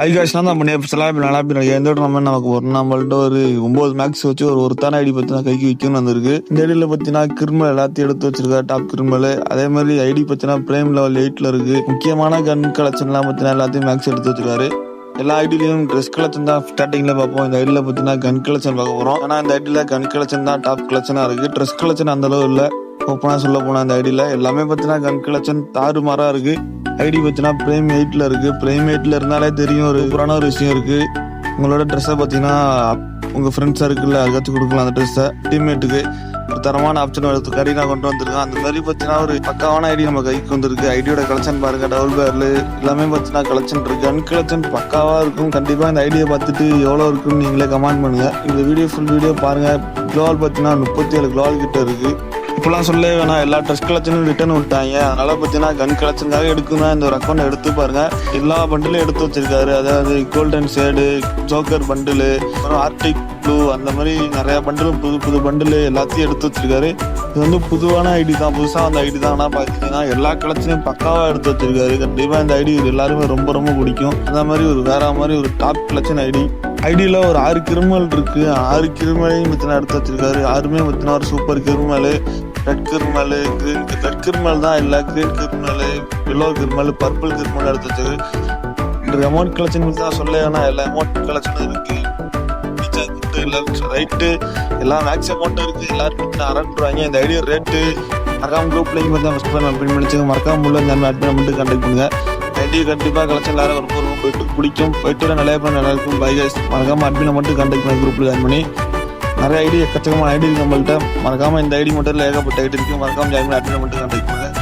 ஐகாஷ்லாம் தான் பண்ணி நல்லா எந்த நம்ம நமக்கு ஒரு நம்மள்ட்ட ஒரு 9 மேக்ஸ் வச்சு ஒருத்தான ஐடி பத்தினா கைக்கு விற்கணும்னு வந்திருக்கு. இந்த ஐடியில பத்தினா கிரிமல் எல்லாத்தையும் எடுத்து வச்சிருக்காரு. டாப் கிரிமல் அதே மாதிரி ஐடி பத்தினா பிரேம் லெவல் 8ல இருக்கு. முக்கியமான கன் கலெக்ஷன் எல்லாம் பத்தினா எல்லாத்தையும் மேக்ஸ் எடுத்து வச்சிருக்காரு. எல்லா ஐடியிலையும் ட்ரெஸ் கலெக்ஷன் தான் ஸ்டார்டிங்ல பார்ப்போம். இந்த ஐடியில பத்தினா கன் கலெக்ஷன் பார்க்க போறோம். ஆனா இந்த ஐடியில கன் கலெக்ஷன் தான் டாப் கலெக்ஷனா இருக்கு. ட்ரெஸ் கலெக்ஷன் அந்த அளவு இல்ல. ஓப்பனா சொல்ல போனா இந்த ஐடியில எல்லாமே பத்தினா கன் கலெக்ஷன் தாறுமாறா இருக்கு. ஐடி பத்தினா பிரேம் 8ல இருக்கு. பிரேம் 8ல இருந்தாலே தெரியும் ஒரு புரான ஒரு விஷயம் இருக்கு. உங்களோட ட்ரெஸ்ஸை பார்த்தீங்கன்னா உங்க ஃப்ரெண்ட்ஸா இருக்குல்ல அதுக்காச்சும் கொடுக்கலாம். அந்த ட்ரெஸ்ஸை டீம்மேட்டுக்கு ஒரு தரமான ஆப்ஷன் எடுத்து கரீனா கொண்டு வந்திருக்கான். அந்த மாதிரி பார்த்தீங்கன்னா ஒரு பக்காவான ஐடி நம்ம கைக்கு வந்திருக்கு. ஐடியோட கலெக்ஷன் பாருங்க, டபுள் பேர்ல எல்லாமே பார்த்தீங்கன்னா கலெக்ஷன் இருக்கு. கன் கலெக்ஷன் பக்காவா இருக்கும். கண்டிப்பா இந்த ஐடியை பார்த்துட்டு எவ்வளோ இருக்குன்னு நீங்களே கமெண்ட் பண்ணுங்க. இந்த ஃபுல் வீடியோ பாருங்க. குளோவால் பார்த்தீங்கன்னா 37 குளோவால் கிட்ட இருக்கு. இப்பெல்லாம் சொல்ல வேணாம், எல்லா ட்ரெஸ் கலெக்ஷனும் ரிட்டர்ன் விட்டாங்க. அதனால பார்த்தீங்கன்னா கன் கலெக்ஷனுக்காக எடுக்கணும். இந்த ஒரு அக்கௌண்ட் எடுத்து பாருங்க. எல்லா பண்டிலும் எடுத்து வச்சிருக்காரு. அதாவது கோல்டன் ஷேடு, ஜோக்கர் பண்டிலு, அப்புறம் ஆர்டிக் ப்ளூ, அந்த மாதிரி நிறைய பண்டிலும் புது பண்டிலு எல்லாத்தையும் எடுத்து வச்சிருக்காரு. இது வந்து புதுவான ஐடி தான், புதுசாக அந்த ஐடி தான். ஆனால் பார்த்தீங்கன்னா எல்லா கலெக்ஷனையும் பக்காவாக எடுத்து வச்சிருக்காரு. கண்டிப்பாக இந்த ஐடி எல்லாருமே ரொம்ப ரொம்ப பிடிக்கும். அந்த மாதிரி ஒரு வேற மாதிரி ஒரு டாப் கலெக்ஷன் ஐடி. ஐடியில் ஒரு 6 கிரிமல் இருக்கு. 6 கிரிமலையும் பத்தினா எடுத்து வச்சிருக்காரு. 6மே பத்தினா ஒரு சூப்பர் கிரிமல், ரெட் கிரிமல், கிரீன் ரெட் கிரிமல் தான் இல்லை, கிரீன் கிரிமல், எல்லோ கிரிமல், பர்பிள் கிரிமல் எடுத்து வச்சிருக்கு. இந்த அமௌண்ட் கலெக்ஷன் தான் சொல்ல வேணா, எல்லா அமௌண்ட் கலெக்ஷனும் இருக்கு. லெஃப்ட் ரைட்டு எல்லாம் மேக்ஸ் அமௌண்ட்டும் இருக்கு. எல்லாரும் அரண்டுருவாங்க. இந்த ஐடியா ரேட்டு மறக்காம குரூப் லிங்க் வந்து ஃபஸ்ட் பண்ண பின் பண்ணிச்சுங்க. மறக்காம உள்ள இந்த ஆட் பண்ணி கான்டாக்ட் பண்ணுங்க. ஐடி கண்டிப்பாக கலெக்ஷன் எல்லாரும் ரொம்ப போயிட்டு பிடிக்கும். போயிட்டு நிறைய பேர் நல்லா இருக்கும். பை கைஸ், மறக்காம அட்மினை மட்டும் கான்டாக்ட் பண்ணி குரூப்ல ஜாயின் பண்ணி நிறைய ஐடி எக்கச்சக்கமான ஐடி இருக்கு நம்மள்ட்ட. மறக்காம இந்த ஐடி மட்டும் ஏகப்பட்ட ஐடி இருக்கு. மறக்காம ஜாயின் பண்ணி அட்மினை மட்டும் கான்டாக்ட் பண்ணுங்க.